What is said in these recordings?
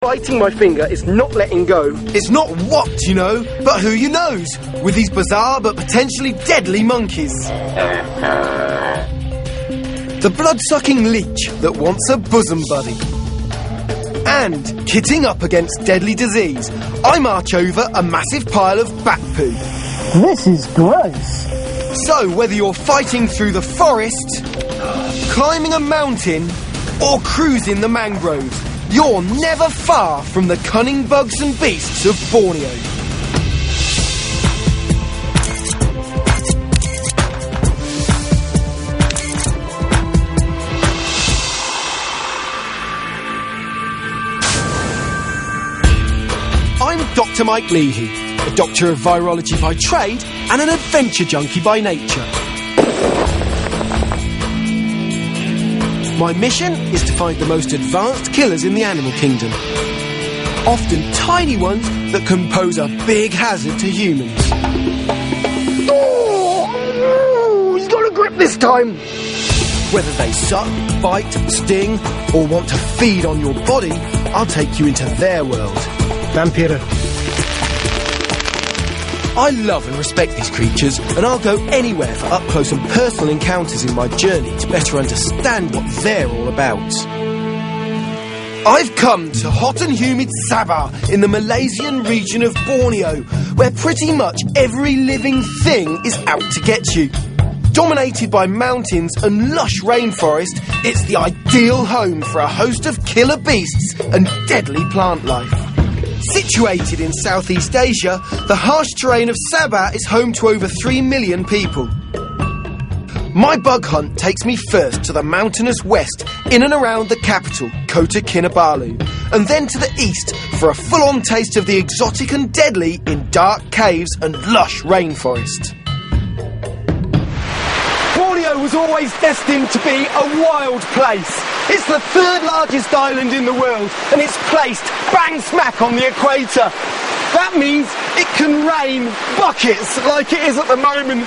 Biting my finger is not letting go. It's not what you know, but who you knows, with these bizarre but potentially deadly monkeys. The blood-sucking leech that wants a bosom buddy. And, kitting up against deadly disease, I march over a massive pile of bat poo. This is gross. So, whether you're fighting through the forest, climbing a mountain, or cruising the mangroves, you're never far from the cunning bugs and beasts of Borneo. I'm Dr. Mike Leahy, a doctor of virology by trade and an adventure junkie by nature. My mission is to find the most advanced killers in the animal kingdom. Often tiny ones that can pose a big hazard to humans. Oh, he's got a grip this time. Whether they suck, bite, sting, or want to feed on your body, I'll take you into their world. Vampiro. I love and respect these creatures, and I'll go anywhere for up-close and personal encounters in my journey to better understand what they're all about. I've come to hot and humid Sabah in the Malaysian region of Borneo, where pretty much every living thing is out to get you. Dominated by mountains and lush rainforest, it's the ideal home for a host of killer beasts and deadly plant life. Situated in Southeast Asia, the harsh terrain of Sabah is home to over 3 million people. My bug hunt takes me first to the mountainous west, in and around the capital, Kota Kinabalu, and then to the east for a full-on taste of the exotic and deadly in dark caves and lush rainforest. Borneo was always destined to be a wild place. It's the third largest island in the world, and it's placed bang smack on the equator. That means it can rain buckets like it is at the moment.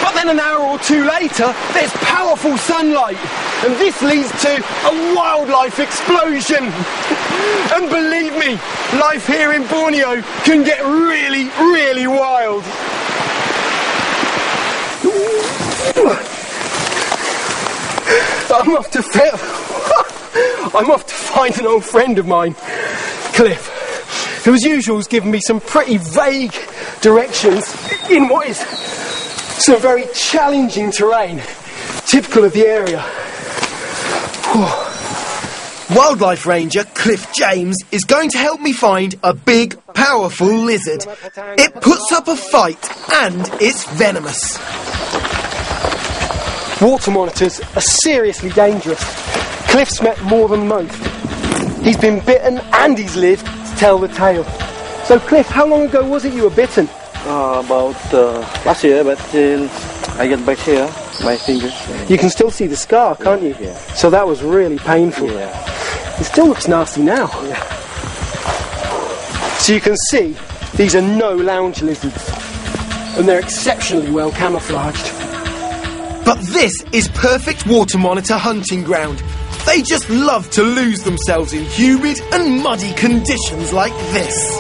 But then an hour or two later, there's powerful sunlight, and this leads to a wildlife explosion. And believe me, life here in Borneo can get really, really wild. I'm off to find an old friend of mine, Cliff, who as usual has given me some pretty vague directions in what is some very challenging terrain, typical of the area. Wildlife ranger Cliff James is going to help me find a big, powerful lizard. It puts up a fight and it's venomous. Water monitors are seriously dangerous. Cliff's met more than most. He's been bitten and he's lived to tell the tale. So Cliff, how long ago was it you were bitten? About last year, but I get back here, my fingers. You can still see the scar, can't you? Yeah. So that was really painful. Yeah. It still looks nasty now. Yeah. So you can see, these are no lounge lizards. And they're exceptionally well camouflaged. But this is perfect water monitor hunting ground. They just love to lose themselves in humid and muddy conditions like this.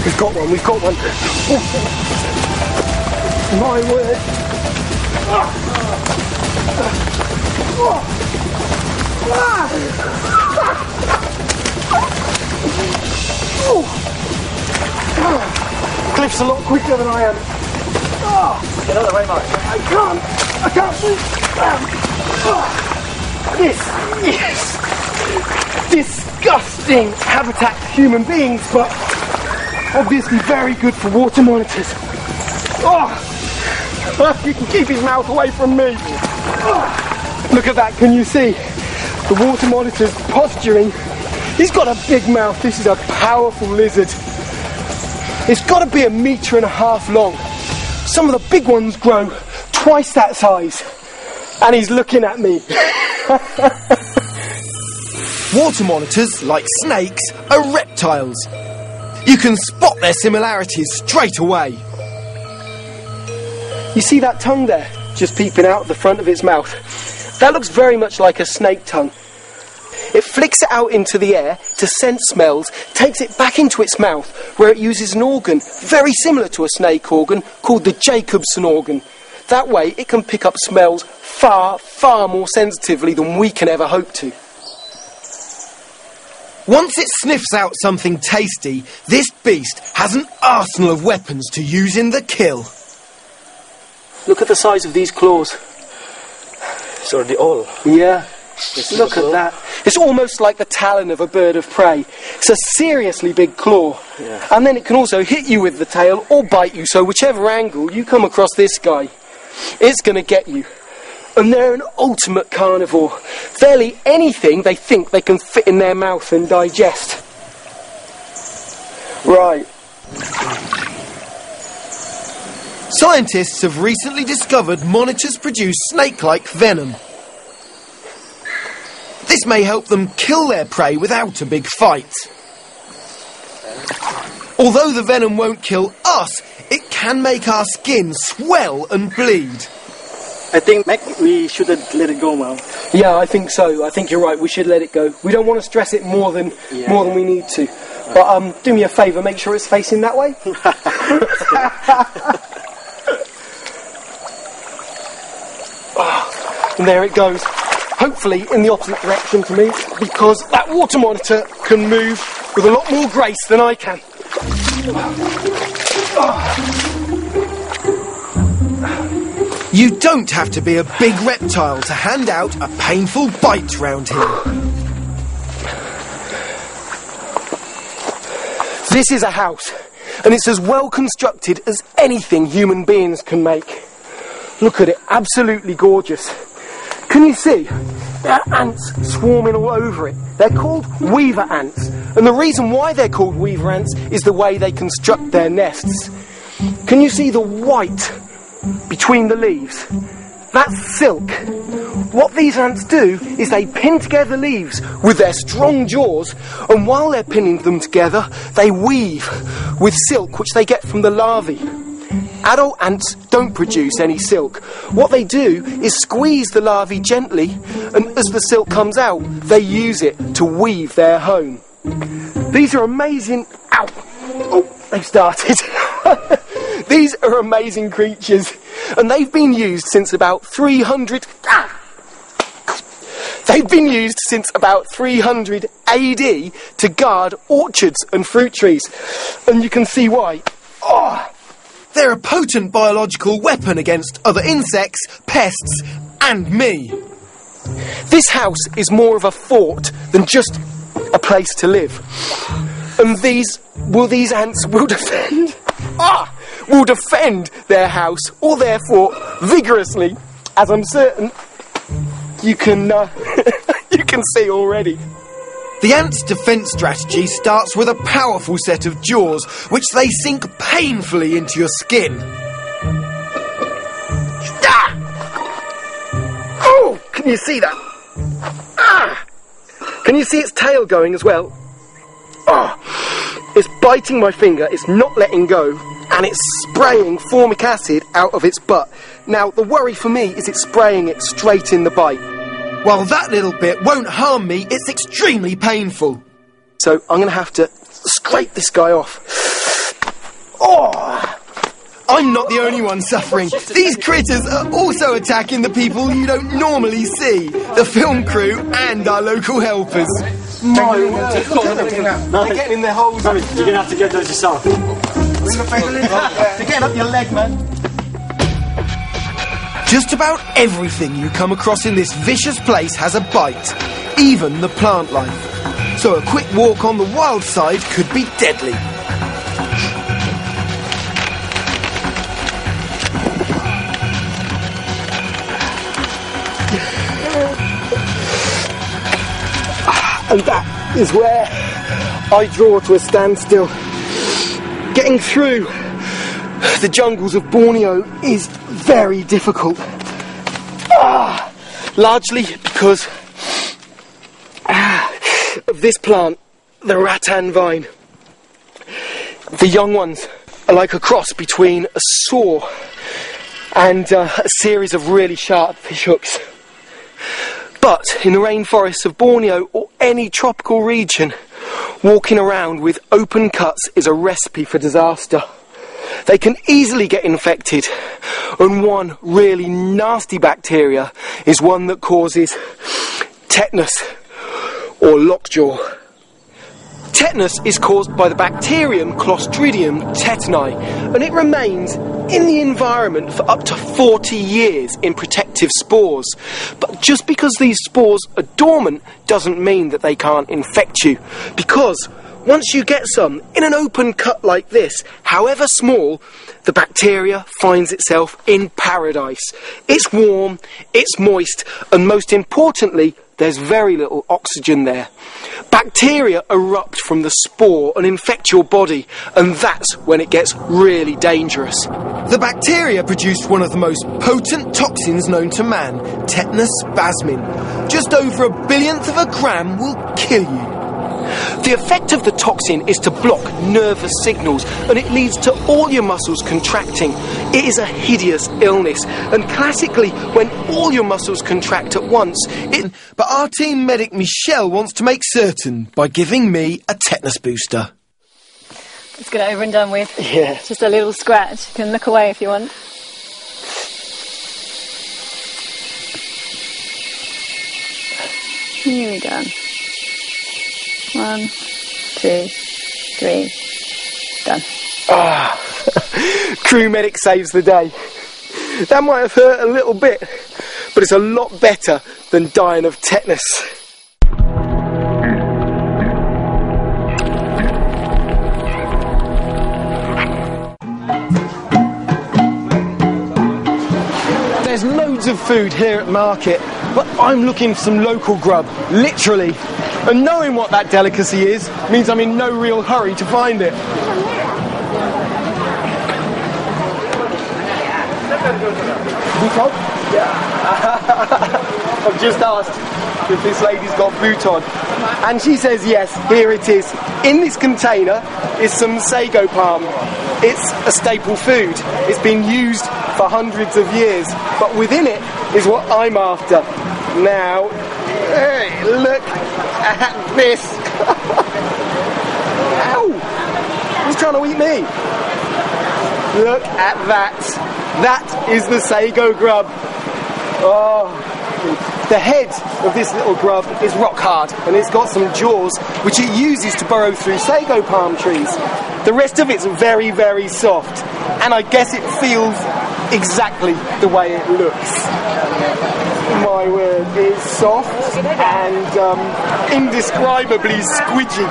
We've got one. My word. Cliff's a lot quicker than I am. Get out of the way, Mike. I can't move. This is disgusting habitat for human beings, but obviously very good for water monitors. You can keep his mouth away from me. Look at that, can you see? The water monitor's posturing. He's got a big mouth. This is a powerful lizard. It's got to be 1.5 meters long. Some of the big ones grow twice that size. And he's looking at me. Water monitors, like snakes, are reptiles. You can spot their similarities straight away. You see that tongue there, just peeping out the front of its mouth? That looks very much like a snake tongue. It flicks it out into the air to sense smells, takes it back into its mouth, where it uses an organ very similar to a snake organ called the Jacobson organ. That way it can pick up smells far, far more sensitively than we can ever hope to. Once it sniffs out something tasty, this beast has an arsenal of weapons to use in the kill. Look at the size of these claws. It's already all. Yeah. Look at that. It's almost like the talon of a bird of prey. It's a seriously big claw. Yeah. And then it can also hit you with the tail or bite you, so whichever angle you come across this guy, it's going to get you. And they're an ultimate carnivore. They'll eat anything they think they can fit in their mouth and digest. Right. Scientists have recently discovered monitors produce snake-like venom. This may help them kill their prey without a big fight. Although the venom won't kill us, it can make our skin swell and bleed. I think, Mac, we shouldn't let it go, man. Yeah, I think so. I think you're right. We should let it go. We don't want to stress it more than we need to. But do me a favour, make sure it's facing that way. And there it goes. Hopefully in the opposite direction to me, because that water monitor can move with a lot more grace than I can. You don't have to be a big reptile to hand out a painful bite round here. This is a house, and it's as well constructed as anything human beings can make. Look at it, absolutely gorgeous. Can you see? There are ants swarming all over it. They're called weaver ants, and the reason why they're called weaver ants is the way they construct their nests. Can you see the white between the leaves? That's silk. What these ants do is they pin together leaves with their strong jaws, and while they're pinning them together, they weave with silk which they get from the larvae. Adult ants don't produce any silk. What they do is squeeze the larvae gently, and as the silk comes out, they use it to weave their home. These are amazing... Ow! Oh, they've started. These are amazing creatures, and they've been used since about 300... They've been used since about 300 AD to guard orchards and fruit trees, and you can see why. Oh! They're a potent biological weapon against other insects, pests, and me. This house is more of a fort than just a place to live. And these ants will defend... will defend their house or their fort vigorously, as I'm certain you can see already. The ants' defence strategy starts with a powerful set of jaws, which they sink painfully into your skin. Oh, can you see that? Can you see its tail going as well? It's biting my finger, it's not letting go, and it's spraying formic acid out of its butt. Now, the worry for me is it's spraying it straight in the bite. While that little bit won't harm me, it's extremely painful. So I'm going to have to scrape this guy off. I'm not the only one suffering. These critters are also attacking the people you don't normally see. The film crew and our local helpers. My word. They're getting in their holes. You're going to have to get those yourself. They're getting up your leg, man. Just about everything you come across in this vicious place has a bite, even the plant life. So a quick walk on the wild side could be deadly. And that is where I draw to a standstill. Getting through the jungles of Borneo is very difficult. Largely because of this plant, the rattan vine. The young ones are like a cross between a saw and a series of really sharp fish hooks. But in the rainforests of Borneo, or any tropical region, walking around with open cuts is a recipe for disaster. They can easily get infected, and one really nasty bacteria is one that causes tetanus or lockjaw. Tetanus is caused by the bacterium Clostridium tetani, and it remains in the environment for up to 40 years in protective spores. But just because these spores are dormant doesn't mean that they can't infect you, because once you get some in an open cut like this, however small, the bacteria finds itself in paradise. It's warm, it's moist, and most importantly, there's very little oxygen there. Bacteria erupt from the spore and infect your body, and that's when it gets really dangerous. The bacteria produce one of the most potent toxins known to man, tetanus spasmin. Just over 1 billionth of a gram will kill you. The effect of the toxin is to block nervous signals, and it leads to all your muscles contracting. It is a hideous illness, and classically, when all your muscles contract at once, But our team medic Michelle wants to make certain by giving me a tetanus booster. Let's get it over and done with. Yeah. Just a little scratch. You can look away if you want. Nearly done. 1, 2, 3, done. Crew medic saves the day. That might have hurt a little bit, but it's a lot better than dying of tetanus. There's loads of food here at market, but I'm looking for some local grub, literally. And knowing what that delicacy is means I'm in no real hurry to find it. Bouton? Yeah. I've just asked if this lady's got bouton. And she says yes, here it is. In this container is some sago palm. It's a staple food. It's been used for hundreds of years. But within it is what I'm after. Now, hey, look at this. Ow! He's trying to eat me. Look at that. That is the sago grub. Oh, the head of this little grub is rock hard, and it's got some jaws which it uses to burrow through sago palm trees. The rest of it's very, very soft, and I guess it feels exactly the way it looks. My word, it's soft and indescribably squidgy.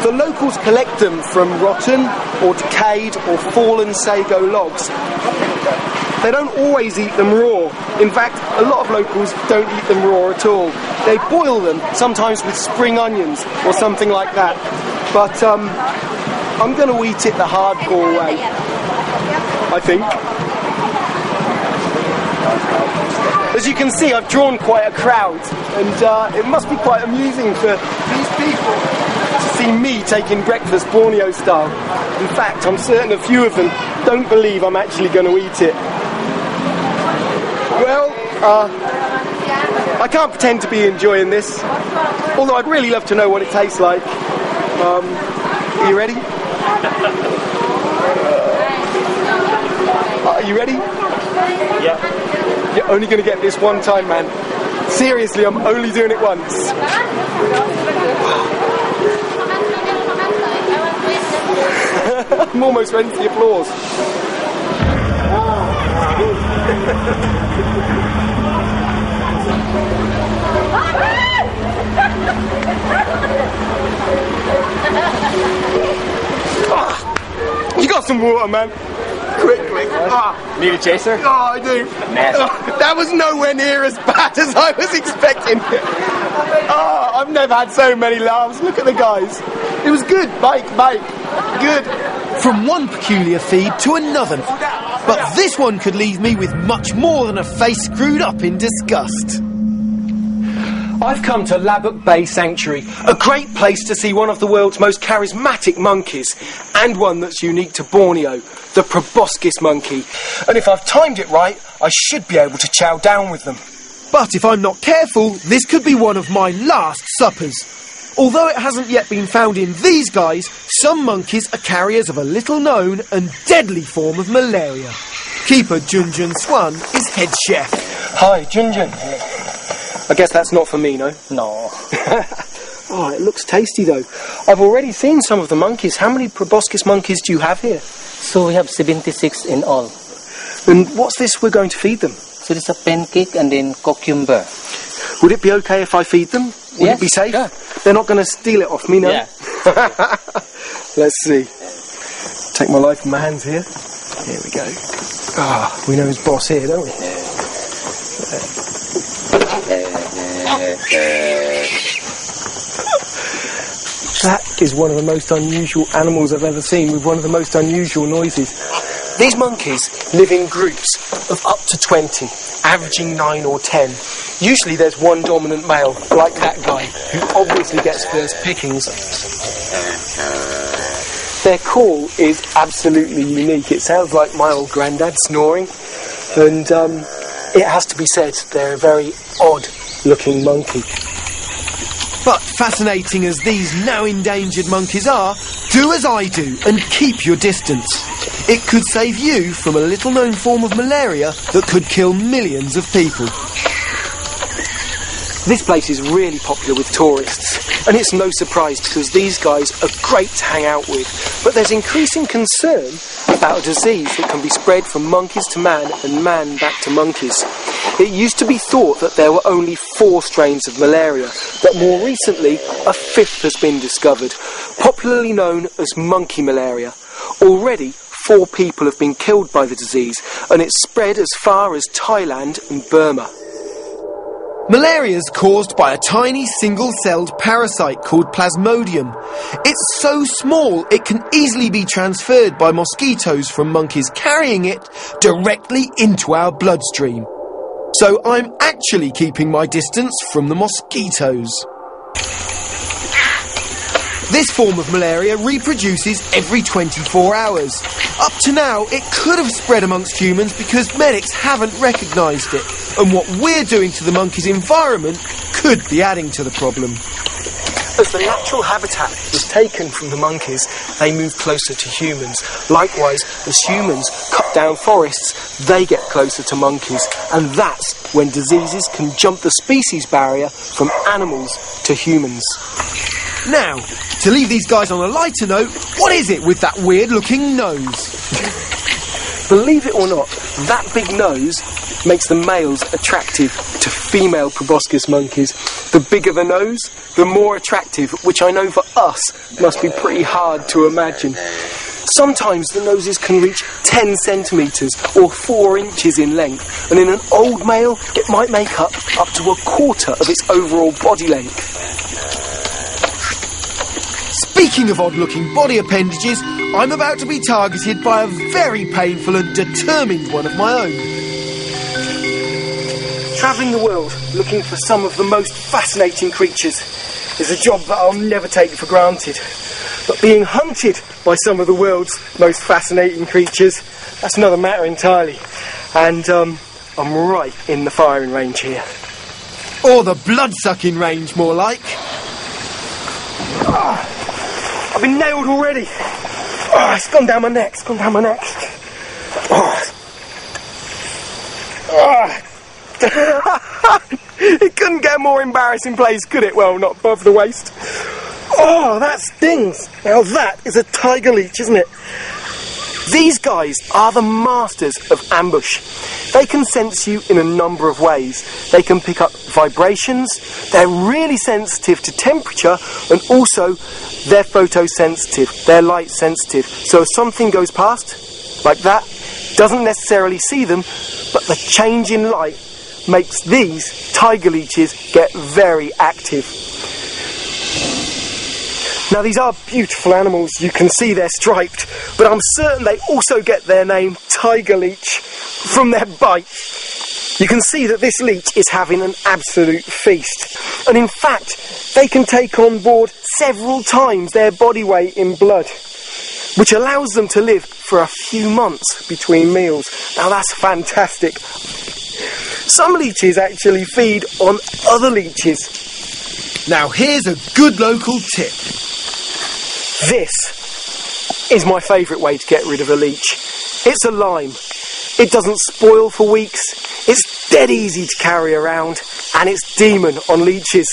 The locals collect them from rotten or decayed or fallen sago logs. They don't always eat them raw. In fact, a lot of locals don't eat them raw at all. They boil them, sometimes with spring onions or something like that. But I'm going to eat it the hardcore way, I think. As you can see, I've drawn quite a crowd, and it must be quite amusing for these people to see me taking breakfast Borneo style. In fact, I'm certain a few of them don't believe I'm actually going to eat it. Well, I can't pretend to be enjoying this, although I'd really love to know what it tastes like. Are you ready? Are you ready? Yeah. You're only going to get this one time, man. Seriously, I'm only doing it once. I'm almost ready for the applause. You got some water, man. Quick. Need a chaser? Oh, I do. That was nowhere near as bad as I was expecting. I've never had so many laughs. Look at the guys. It was good. Bike. Good. From one peculiar feed to another. But this one could leave me with much more than a face screwed up in disgust. I've come to Labuck Bay Sanctuary, a great place to see one of the world's most charismatic monkeys, and one that's unique to Borneo, the proboscis monkey. And if I've timed it right, I should be able to chow down with them. But if I'm not careful, this could be one of my last suppers. Although it hasn't yet been found in these guys, some monkeys are carriers of a little-known and deadly form of malaria. Keeper Junjun Swan is head chef. Hi, Junjun. I guess that's not for me, no? No. Oh, it looks tasty, though. I've already seen some of the monkeys. How many proboscis monkeys do you have here? So we have 76 in all. And what's this we're going to feed them? So it's a pancake and then cucumber. Would it be okay if I feed them? Would Yes, it be safe? sure. They're not going to steal it off me, no? Yeah. Let's see. Take my life in my hands here. Here we go. Ah, we know his boss here, don't we? That is one of the most unusual animals I've ever seen, with one of the most unusual noises. These monkeys live in groups of up to 20, averaging 9 or 10. Usually there's one dominant male, like that guy, who obviously gets first pickings. Their call is absolutely unique. It sounds like my old granddad snoring, and it has to be said, they're a very odd-looking monkey. But fascinating as these now endangered monkeys are, do as I do and keep your distance. It could save you from a little-known form of malaria that could kill millions of people. This place is really popular with tourists, and it's no surprise because these guys are great to hang out with. But there's increasing concern about a disease that can be spread from monkeys to man and man back to monkeys. It used to be thought that there were only 4 strains of malaria, but more recently a 5th has been discovered, popularly known as monkey malaria. Already 4 people have been killed by the disease, and it's spread as far as Thailand and Burma. Malaria is caused by a tiny single-celled parasite called Plasmodium. It's so small it can easily be transferred by mosquitoes from monkeys carrying it directly into our bloodstream. So I'm actually keeping my distance from the mosquitoes. This form of malaria reproduces every 24 hours. Up to now, it could have spread amongst humans because medics haven't recognised it, and what we're doing to the monkeys' environment could be adding to the problem. As the natural habitat was taken from the monkeys, they move closer to humans. Likewise, as humans cut down forests, they get closer to monkeys, and that's when diseases can jump the species barrier from animals to humans. Now, to leave these guys on a lighter note, what is it with that weird-looking nose? Believe it or not, that big nose makes the males attractive to female proboscis monkeys. The bigger the nose, the more attractive, which I know for us must be pretty hard to imagine. Sometimes the noses can reach 10 centimetres or 4 inches in length, and in an old male it might make up to 1/4 of its overall body length. Speaking of odd-looking body appendages, I'm about to be targeted by a very painful and determined one of my own. Travelling the world looking for some of the most fascinating creatures is a job that I'll never take for granted. But being hunted by some of the world's most fascinating creatures, that's another matter entirely. And I'm right in the firing range here. Or the blood-sucking range, more like. I've been nailed already. It's gone down my neck, it's gone down my neck. It couldn't get a more embarrassing place, could it? Well, not above the waist. Oh, that stings. Now that is a tiger leech, isn't it? These guys are the masters of ambush. They can sense you in a number of ways. They can pick up vibrations, they're really sensitive to temperature, and also they're photosensitive, they're light sensitive. So if something goes past, like that, doesn't necessarily see them, but the change in light makes these tiger leeches get very active. Now these are beautiful animals, you can see they're striped, but I'm certain they also get their name tiger leech from their bite. You can see that this leech is having an absolute feast, and in fact they can take on board several times their body weight in blood, which allows them to live for a few months between meals. Now that's fantastic. Some leeches actually feed on other leeches. Now here's a good local tip. This is my favourite way to get rid of a leech. It's a lime. It doesn't spoil for weeks, it's dead easy to carry around, and it's demon on leeches.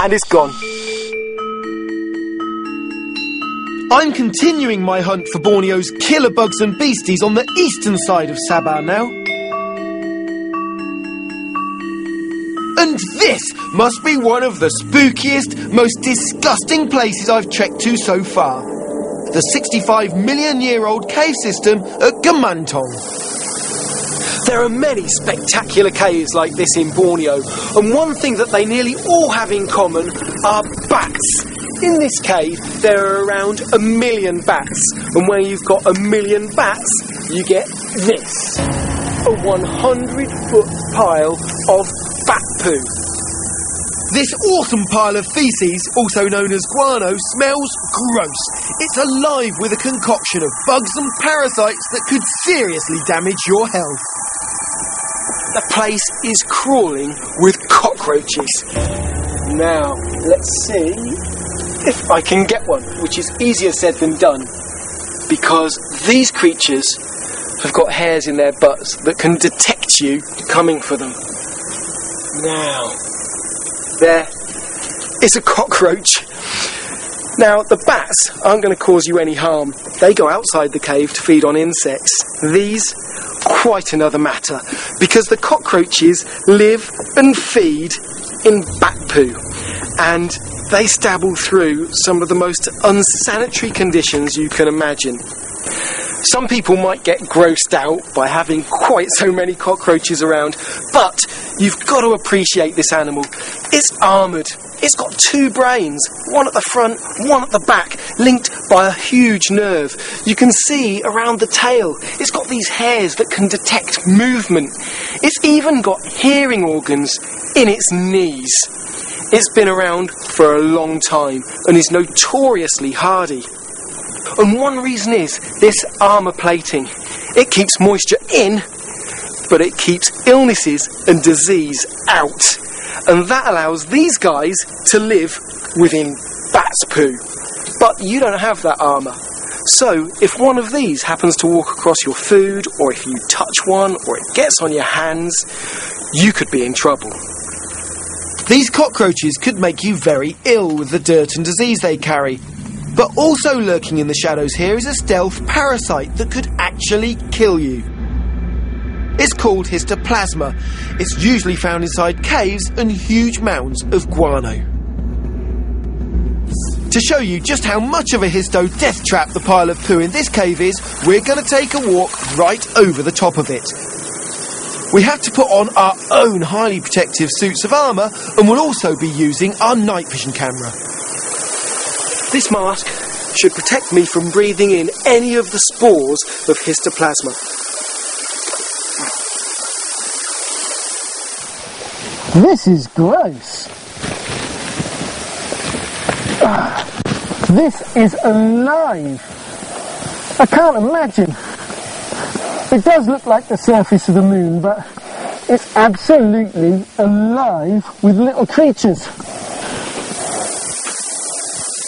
And it's gone. I'm continuing my hunt for Borneo's killer bugs and beasties on the eastern side of Sabah now. And this must be one of the spookiest, most disgusting places I've trekked to so far. The 65-million-year-old cave system at Gamantong. There are many spectacular caves like this in Borneo, and one thing that they nearly all have in common are bats. In this cave, there are around 1 million bats, and when you've got 1 million bats, you get this. A 100-foot pile of bat poo. This awesome pile of faeces, also known as guano, smells gross. It's alive with a concoction of bugs and parasites that could seriously damage your health. The place is crawling with cockroaches. Now, let's see if I can get one, which is easier said than done, because these creatures have got hairs in their butts that can detect you coming for them. Now, there is a cockroach. Now, the bats aren't going to cause you any harm. They go outside the cave to feed on insects. These, quite another matter, because the cockroaches live and feed in bat poo, and they stabble through some of the most unsanitary conditions you can imagine. Some people might get grossed out by having quite so many cockroaches around, but you've got to appreciate this animal. It's armoured. It's got 2 brains, one at the front, one at the back, linked by a huge nerve. You can see around the tail, it's got these hairs that can detect movement. It's even got hearing organs in its knees. It's been around for a long time and is notoriously hardy. And one reason is this armour plating. It keeps moisture in, but it keeps illnesses and disease out. And that allows these guys to live within bat's poo. But you don't have that armour. So if one of these happens to walk across your food, or if you touch one, or it gets on your hands, you could be in trouble. These cockroaches could make you very ill with the dirt and disease they carry. But also lurking in the shadows here is a stealth parasite that could actually kill you. It's called histoplasma. It's usually found inside caves and huge mounds of guano. To show you just how much of a histo death trap the pile of poo in this cave is, we're going to take a walk right over the top of it. We have to put on our own highly protective suits of armour, and we'll also be using our night vision camera. This mask should protect me from breathing in any of the spores of histoplasma. This is gross. This is alive. I can't imagine. It does look like the surface of the moon, but it's absolutely alive with little creatures.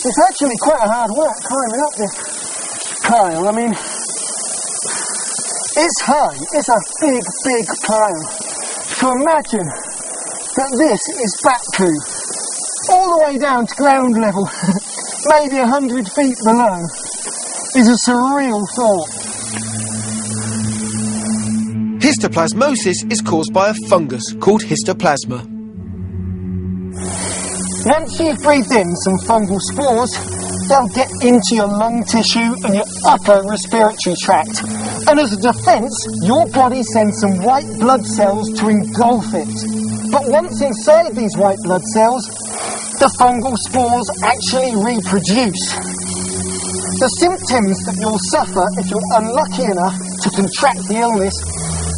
It's actually quite a hard work climbing up this pile. I mean, it's high. It's a big, big pile. So imagine that this is bat poo, all the way down to ground level, maybe 100 feet below, is a surreal thought. Histoplasmosis is caused by a fungus called histoplasma. Once you've breathed in some fungal spores, they'll get into your lung tissue and your upper respiratory tract. And as a defence, your body sends some white blood cells to engulf it. But once inside these white blood cells, the fungal spores actually reproduce. The symptoms that you'll suffer if you're unlucky enough to contract the illness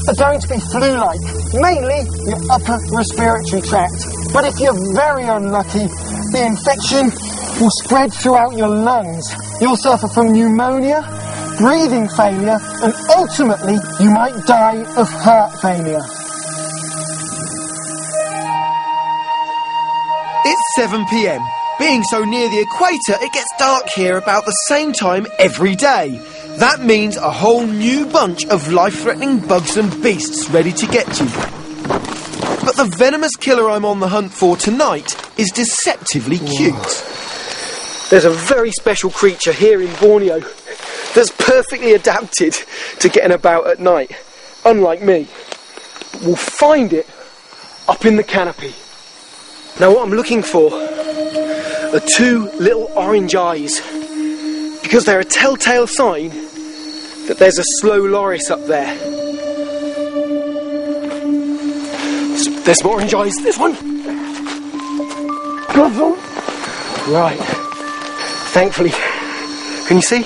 are going to be flu-like, mainly your upper respiratory tract. But if you're very unlucky, The infection will spread throughout your lungs. You'll suffer from pneumonia, breathing failure, and ultimately you might die of heart failure. It's 7 p.m. Being so near the equator, it gets dark here about the same time every day. That means a whole new bunch of life-threatening bugs and beasts ready to get you. But the venomous killer I'm on the hunt for tonight is deceptively cute. There's a very special creature here in Borneo that's perfectly adapted to getting about at night, unlike me. We'll find it up in the canopy. Now what I'm looking for are two little orange eyes, because they're a telltale sign that there's a slow loris up there. There's some orange eyes. This one. Gloves on. Right. Thankfully, can you see?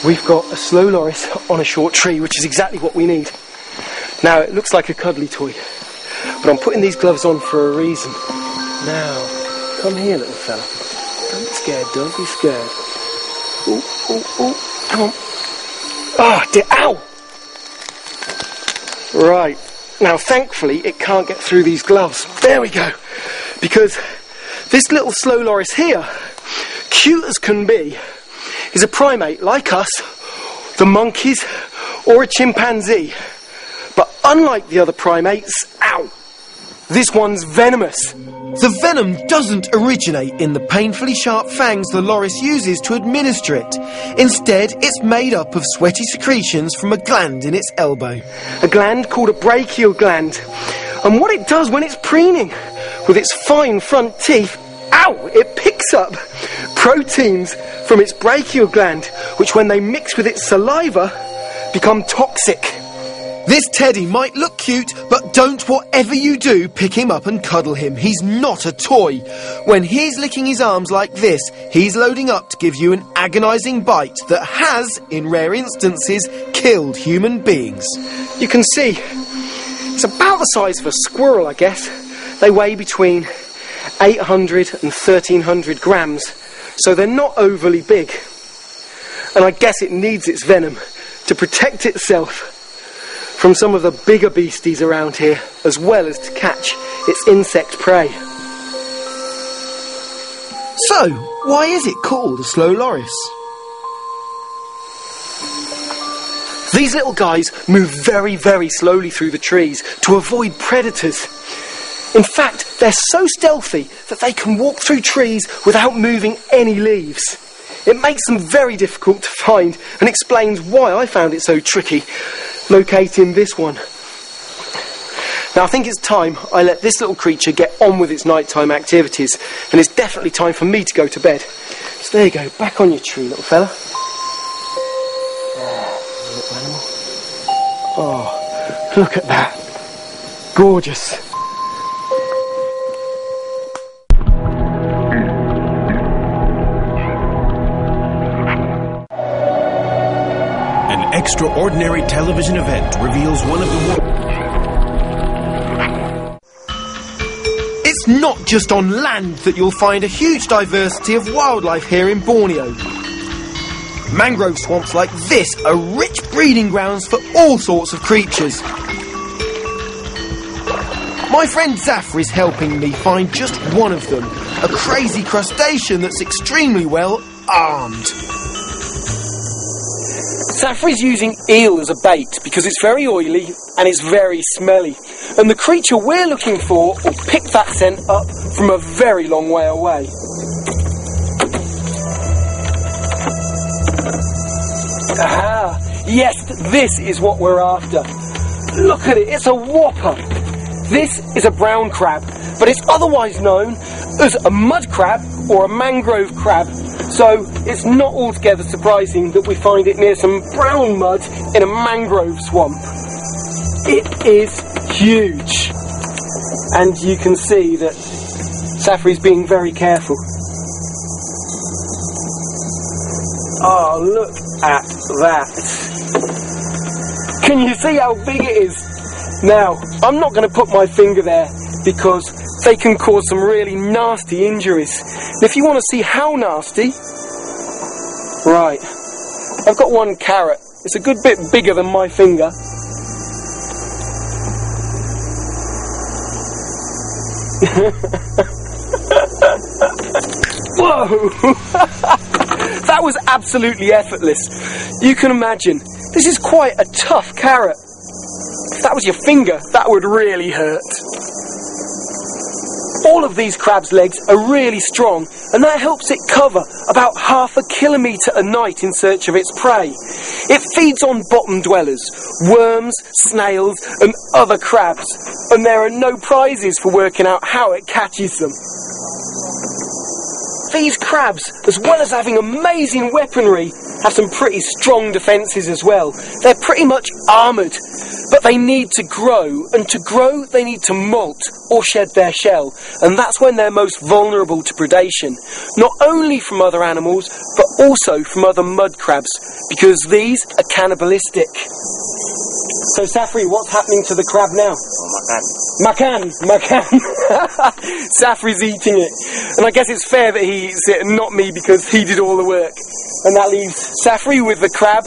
We've got a slow loris on a short tree, which is exactly what we need. Now, it looks like a cuddly toy, but I'm putting these gloves on for a reason. Now, come here, little fella. Don't be scared, don't be scared. Ooh, ooh, ooh, come on. Ah, ow! Right, now thankfully it can't get through these gloves. There we go. Because this little slow loris here, cute as can be, is a primate like us, the monkeys, or a chimpanzee. But unlike the other primates, ow, this one's venomous. The venom doesn't originate in the painfully sharp fangs the loris uses to administer it. Instead, it's made up of sweaty secretions from a gland in its elbow. A gland called a brachial gland. And what it does when it's preening, with its fine front teeth, ow, it picks up proteins from its brachial gland, which when they mix with its saliva, become toxic. This teddy might look cute, but don't, whatever you do, pick him up and cuddle him. He's not a toy. When he's licking his arms like this, he's loading up to give you an agonising bite that has, in rare instances, killed human beings. You can see, it's about the size of a squirrel, I guess. They weigh between 800 and 1300 grams, so they're not overly big. And I guess it needs its venom to protect itself from some of the bigger beasties around here, as well as to catch its insect prey. So, why is it called a slow loris? These little guys move very, very slowly through the trees to avoid predators. In fact, they're so stealthy that they can walk through trees without moving any leaves. It makes them very difficult to find and explains why I found it so tricky locating this one. Now I think it's time I let this little creature get on with its nighttime activities, and it's definitely time for me to go to bed. So there you go, back on your tree, little fella. There, little animal. Oh, look at that. Gorgeous. Extraordinary television event reveals one of the It's not just on land that you'll find a huge diversity of wildlife here in Borneo. Mangrove swamps like this are rich breeding grounds for all sorts of creatures. My friend Zafar is helping me find just one of them, a crazy crustacean that's extremely well armed. Zafar is using eel as a bait because it's very oily and it's very smelly. And the creature we're looking for will pick that scent up from a very long way away. Aha! Yes, this is what we're after. Look at it, it's a whopper. This is a brown crab, but it's otherwise known as a mud crab or a mangrove crab. So it's not altogether surprising that we find it near some brown mud in a mangrove swamp. It is huge. And you can see that Zafar is being very careful. Oh, look at that. Can you see how big it is? Now, I'm not going to put my finger there because they can cause some really nasty injuries. And if you want to see how nasty, right, I've got one carrot. It's a good bit bigger than my finger. Whoa! That was absolutely effortless. You can imagine, this is quite a tough carrot. If that was your finger, that would really hurt. All of these crabs' legs are really strong, and that helps it cover about ½ a kilometre a night in search of its prey. It feeds on bottom dwellers, worms, snails and other crabs, and there are no prizes for working out how it catches them. These crabs, as well as having amazing weaponry, have some pretty strong defences as well. They're pretty much armoured, but they need to grow, and to grow they need to molt or shed their shell, and that's when they're most vulnerable to predation, not only from other animals but also from other mud crabs, because these are cannibalistic. So Safri, what's happening to the crab now? Makan. Safri's eating it, and I guess it's fair that he eats it and not me, because he did all the work, and that leaves Safri with the crab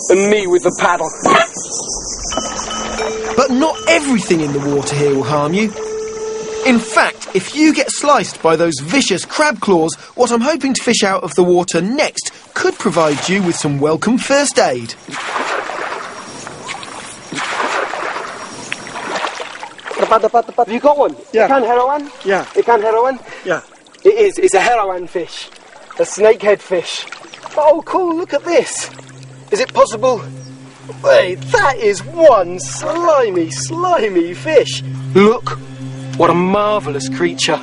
and me with the paddle. But not everything in the water here will harm you. In fact, if you get sliced by those vicious crab claws, what I'm hoping to fish out of the water next could provide you with some welcome first aid. Have you got one? Yeah. Ikan herawan? Yeah. Ikan herawan? Yeah. It is. It's a herawan fish. A snakehead fish. Oh, cool. Look at this. Is it possible? Wait, that is one slimy fish. Look, what a marvellous creature.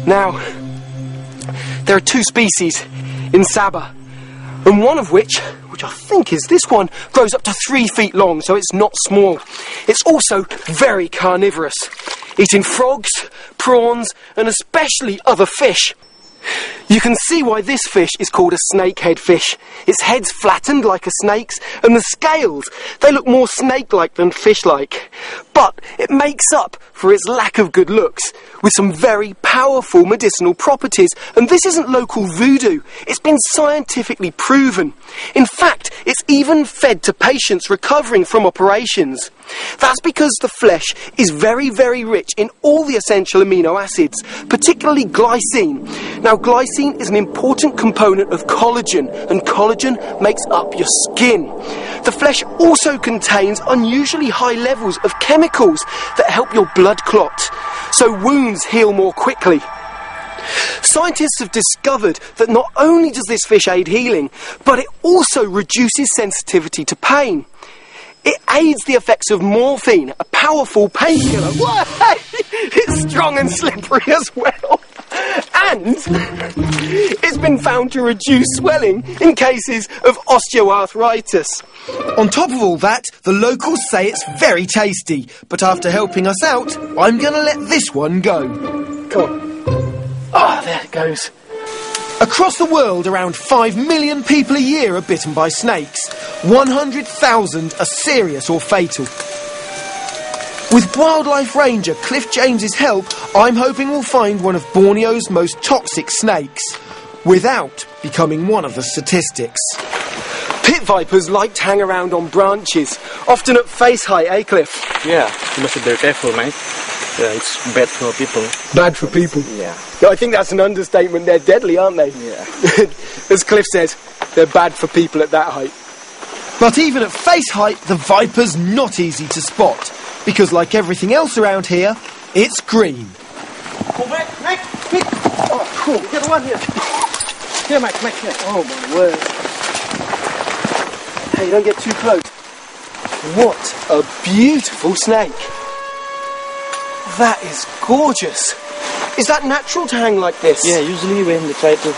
Now, there are two species in Sabah, and one of which I think is this one, grows up to 3 feet long, so it's not small. It's also very carnivorous, eating frogs, prawns, and especially other fish. You can see why this fish is called a snakehead fish. Its head's flattened like a snake's, and the scales, they look more snake-like than fish-like. But it makes up for its lack of good looks with some very powerful medicinal properties, and this isn't local voodoo. It's been scientifically proven. In fact, it's even fed to patients recovering from operations. That's because the flesh is very, very rich in all the essential amino acids, particularly glycine. Now, glycine is an important component of collagen, and collagen makes up your skin. The flesh also contains unusually high levels of chemicals that help your blood clot, so wounds heal more quickly. Scientists have discovered that not only does this fish aid healing, but it also reduces sensitivity to pain. It aids the effects of morphine, a powerful painkiller. It's strong and slippery as well. And it's been found to reduce swelling in cases of osteoarthritis. On top of all that, the locals say it's very tasty, but after helping us out, I'm going to let this one go. Come on. Ah, there it goes. Across the world, around 5 million people a year are bitten by snakes. 100,000 are serious or fatal. With wildlife ranger Cliff James's help, I'm hoping we'll find one of Borneo's most toxic snakes, without becoming one of the statistics. Pit vipers like to hang around on branches, often at face height, eh, Cliff? Yeah, you must be very careful, mate. Yeah, it's bad for people. Bad for people? Yeah. I think that's an understatement. They're deadly, aren't they? Yeah. As Cliff says, they're bad for people at that height. But even at face height, the viper's not easy to spot, because like everything else around here, it's green. Oh, Mac, quick! Oh, cool. Get the one here. Here, Mac, here. Oh, my word. Hey, don't get too close. What a beautiful snake. That is gorgeous. Is that natural to hang like this? Yeah, usually when they try to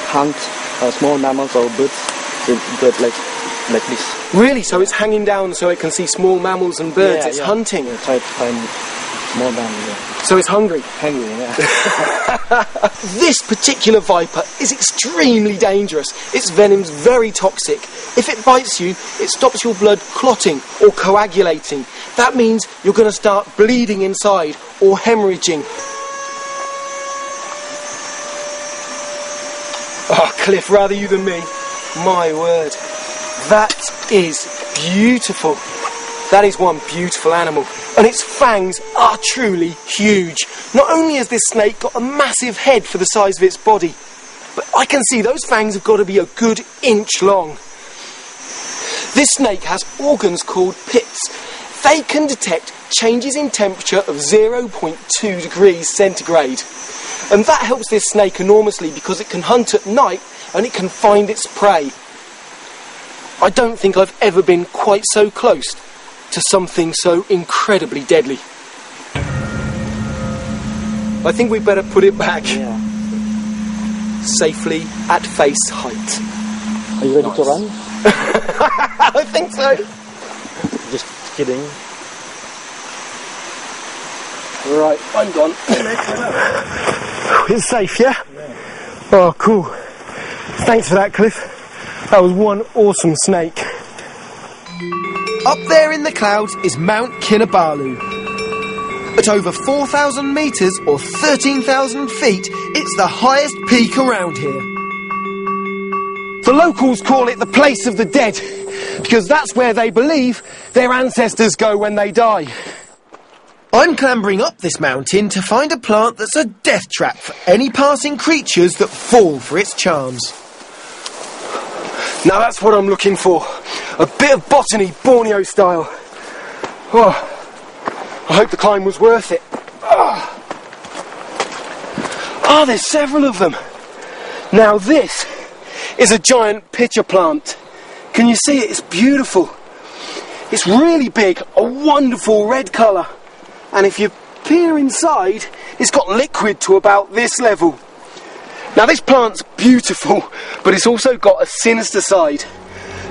hunt small mammals or birds, they do it like this. Really? So it's hanging down so it can see small mammals and birds? It's hunting? Yeah, try to find small mammals, yeah. So it's hungry? Hungry, yeah. This particular viper is extremely dangerous. Its venom's very toxic. If it bites you, it stops your blood clotting or coagulating. that means you're going to start bleeding inside or hemorrhaging. Oh, Cliff, rather you than me. My word. That is beautiful. That is one beautiful animal. And its fangs are truly huge. Not only has this snake got a massive head for the size of its body, but I can see those fangs have got to be a good inch long. This snake has organs called pits. They can detect changes in temperature of 0.2 degrees centigrade. And that helps this snake enormously because it can hunt at night and it can find its prey. I don't think I've ever been quite so close to something so incredibly deadly. I think we better put it back. Yeah. Safely at face height. Are you ready to run? I think so. Just kidding. Right, I'm gone. It's safe, yeah? Oh, cool. Thanks for that, Cliff. That was one awesome snake. Up there in the clouds is Mount Kinabalu. At over 4,000 metres or 13,000 feet, it's the highest peak around here. The locals call it the place of the dead, because that's where they believe their ancestors go when they die. I'm clambering up this mountain to find a plant that's a death trap for any passing creatures that fall for its charms. Now that's what I'm looking for. A bit of botany, Borneo style. Oh, I hope the climb was worth it. Oh, there's several of them. Now this is a giant pitcher plant. Can you see it? It's beautiful. It's really big, a wonderful red colour. And if you peer inside, it's got liquid to about this level. Now this plant's beautiful, but it's also got a sinister side,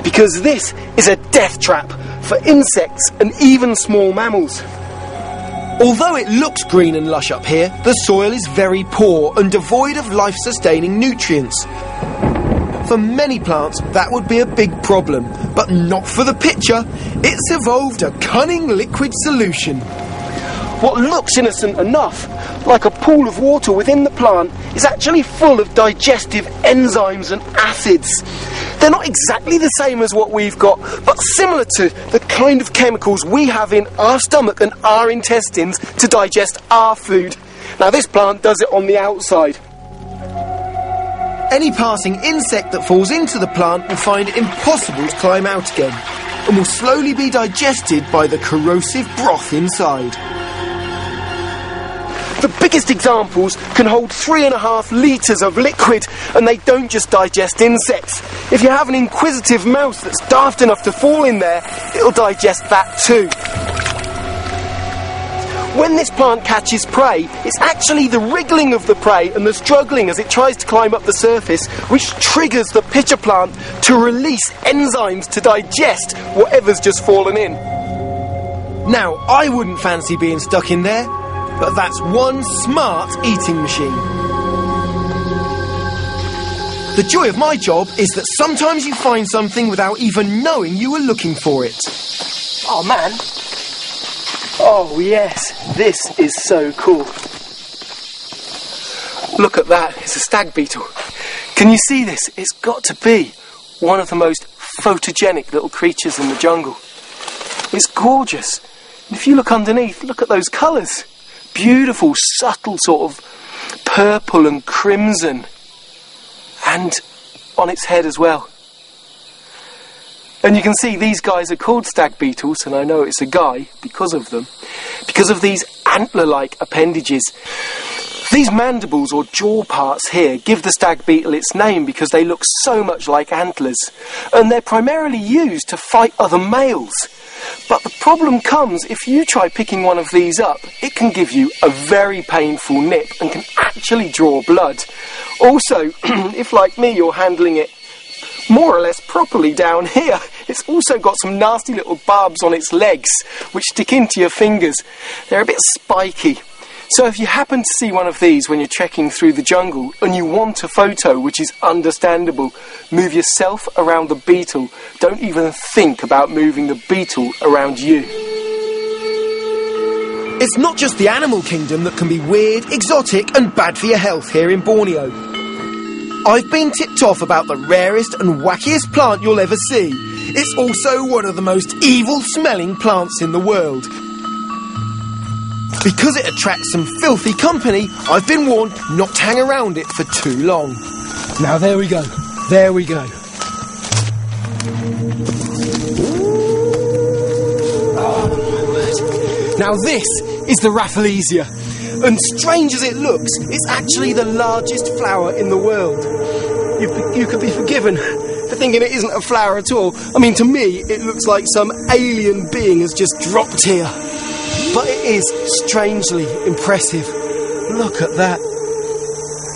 because this is a death trap for insects and even small mammals. Although it looks green and lush up here, the soil is very poor and devoid of life-sustaining nutrients. For many plants, that would be a big problem, but not for the pitcher. It's evolved a cunning liquid solution. What looks innocent enough, like a pool of water within the plant, is actually full of digestive enzymes and acids. They're not exactly the same as what we've got, but similar to the kind of chemicals we have in our stomach and our intestines to digest our food. Now this plant does it on the outside. Any passing insect that falls into the plant will find it impossible to climb out again, and will slowly be digested by the corrosive broth inside. The biggest examples can hold 3.5 litres of liquid, and they don't just digest insects. If you have an inquisitive mouse that's daft enough to fall in there, it'll digest that too. When this plant catches prey, it's actually the wriggling of the prey and the struggling as it tries to climb up the surface which triggers the pitcher plant to release enzymes to digest whatever's just fallen in. Now, I wouldn't fancy being stuck in there, but that's one smart eating machine. The joy of my job is that sometimes you find something without even knowing you were looking for it. Oh man. Oh yes, this is so cool. Look at that, it's a stag beetle. Can you see this? It's got to be one of the most photogenic little creatures in the jungle. It's gorgeous. And if you look underneath, look at those colours. Beautiful, subtle sort of purple and crimson. And on its head as well. And you can see these guys are called stag beetles, and I know it's a guy because of them, because of these antler-like appendages. These mandibles or jaw parts here give the stag beetle its name because they look so much like antlers, and they're primarily used to fight other males. But the problem comes if you try picking one of these up, it can give you a very painful nip and can actually draw blood. Also, if like me you're handling it more or less properly down here, it's also got some nasty little barbs on its legs which stick into your fingers. They're a bit spiky. So if you happen to see one of these when you're trekking through the jungle and you want a photo, which is understandable, move yourself around the beetle. Don't even think about moving the beetle around you. It's not just the animal kingdom that can be weird, exotic and bad for your health here in Borneo. I've been tipped off about the rarest and wackiest plant you'll ever see. It's also one of the most evil-smelling plants in the world. Because it attracts some filthy company, I've been warned not to hang around it for too long. Now there we go. There we go. Now this is the Rafflesia, and strange as it looks, it's actually the largest flower in the world. You could be forgiven for thinking it isn't a flower at all. I mean, to me, it looks like some alien being has just dropped here. But it is strangely impressive. Look at that.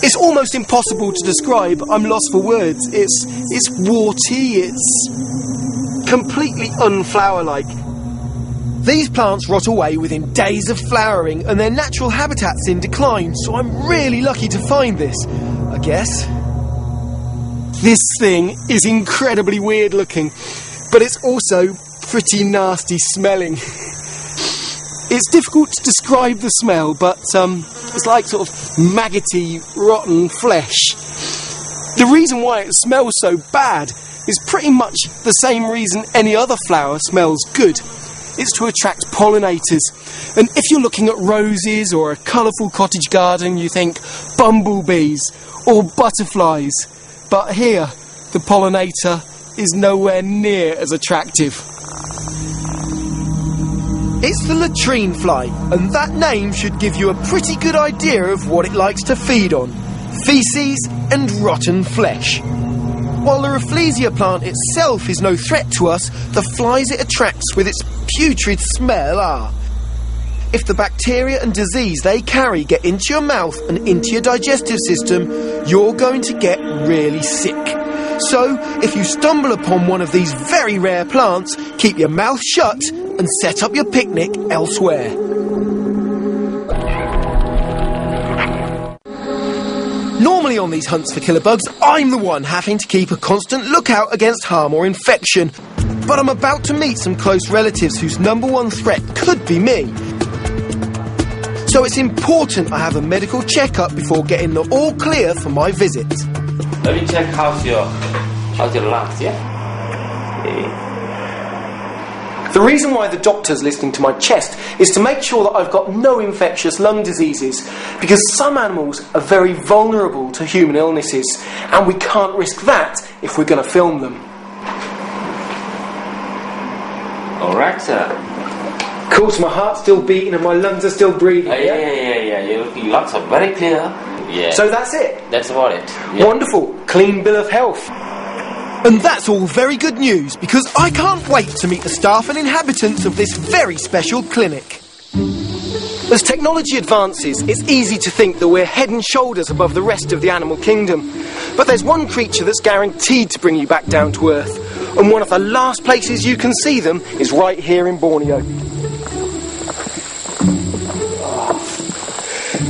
It's almost impossible to describe. I'm lost for words. It's warty, it's completely unflower-like. These plants rot away within days of flowering and their natural habitat's in decline, so I'm really lucky to find this, I guess. This thing is incredibly weird looking, but it's also pretty nasty smelling. It's difficult to describe the smell, but it's like sort of maggoty, rotten flesh. The reason why it smells so bad is pretty much the same reason any other flower smells good. It's to attract pollinators. And if you're looking at roses or a colourful cottage garden, you think bumblebees or butterflies. But here, the pollinator is nowhere near as attractive. It's the latrine fly, and that name should give you a pretty good idea of what it likes to feed on. Feces and rotten flesh. While the Rafflesia plant itself is no threat to us, the flies it attracts with its putrid smell are. If the bacteria and disease they carry get into your mouth and into your digestive system, you're going to get really sick. So, if you stumble upon one of these very rare plants, keep your mouth shut and set up your picnic elsewhere. Normally on these hunts for killer bugs, I'm the one having to keep a constant lookout against harm or infection. But I'm about to meet some close relatives whose number one threat could be me. So it's important I have a medical checkup before getting the all clear for my visit. Let me check how's your lungs, yeah? Okay. The reason why the doctor's listening to my chest is to make sure that I've got no infectious lung diseases, because some animals are very vulnerable to human illnesses, and we can't risk that if we're going to film them. Alright, sir. Cool, so my heart's still beating and my lungs are still breathing. Yeah. Your lungs are very clear. Yeah. So that's it? That's about it. Yeah. Wonderful. Clean bill of health. And that's all very good news, because I can't wait to meet the staff and inhabitants of this very special clinic. As technology advances, it's easy to think that we're head and shoulders above the rest of the animal kingdom. But there's one creature that's guaranteed to bring you back down to earth, and one of the last places you can see them is right here in Borneo.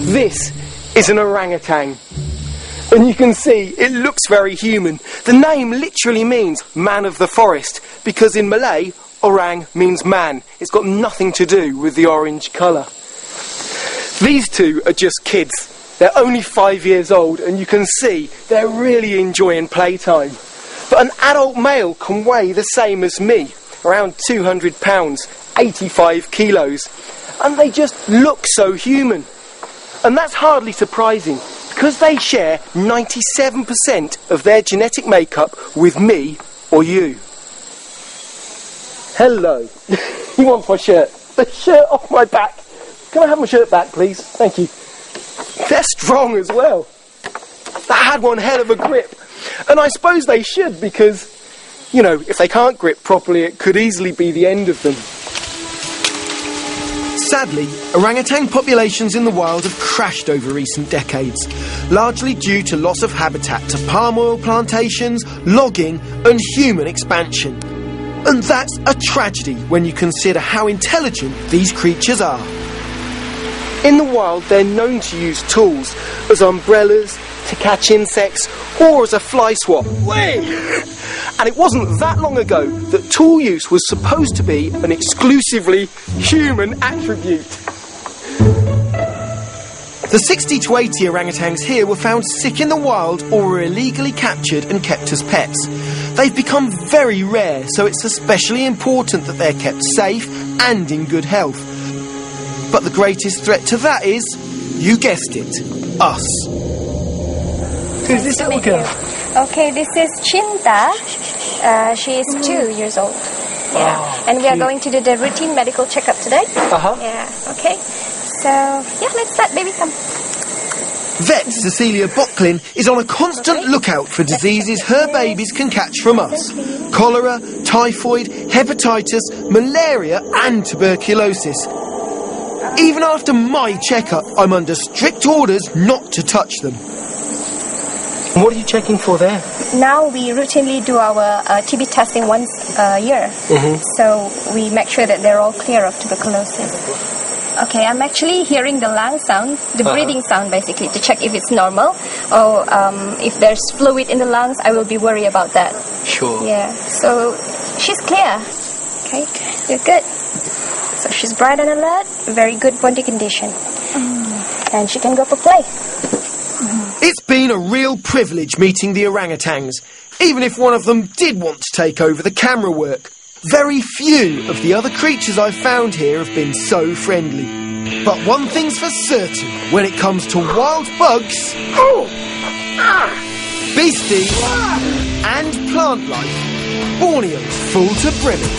This is an orangutan. And you can see, it looks very human. The name literally means man of the forest, because in Malay, orang means man. It's got nothing to do with the orange colour. These two are just kids. They're only 5 years old, and you can see they're really enjoying playtime. But an adult male can weigh the same as me, around 200 pounds, 85 kilos. And they just look so human. And that's hardly surprising, because they share 97% of their genetic makeup with me or you. Hello. You want my shirt? The shirt off my back. Can I have my shirt back, please? Thank you. They're strong as well. That had one hell of a grip. And I suppose they should, because, you know, if they can't grip properly, it could easily be the end of them. Sadly, orangutan populations in the wild have crashed over recent decades, largely due to loss of habitat to palm oil plantations, logging and human expansion. And that's a tragedy when you consider how intelligent these creatures are. In the wild, they're known to use tools as umbrellas, to catch insects, or as a fly swat. And it wasn't that long ago that tool use was supposed to be an exclusively human attribute. The 60 to 80 orangutans here were found sick in the wild or were illegally captured and kept as pets. They've become very rare, so it's especially important that they're kept safe and in good health. But the greatest threat to that is, you guessed it, us. Who's this little girl? Okay, this is Chinta. She is 2 years old. Yeah, and we are going to do the routine medical checkup today. Yeah, okay. So, yeah, let's let baby come. Vet Cecilia Bocklin is on a constant lookout for diseases her babies can catch from us. Cholera, typhoid, hepatitis, malaria and tuberculosis. Even after my checkup, I'm under strict orders not to touch them. What are you checking for there? Now we routinely do our TB testing once a year. So we make sure that they're all clear of tuberculosis. Okay, I'm actually hearing the lung sound, the breathing sound basically, to check if it's normal or if there's fluid in the lungs. I will be worried about that. Sure. Yeah, so she's clear. Okay, you're good. So she's bright and alert, very good body condition. And she can go for play. It's been a real privilege meeting the orangutans, even if one of them did want to take over the camera work. Very few of the other creatures I've found here have been so friendly. But one thing's for certain, when it comes to wild bugs, beastie and plant life, Borneo's full to brimming.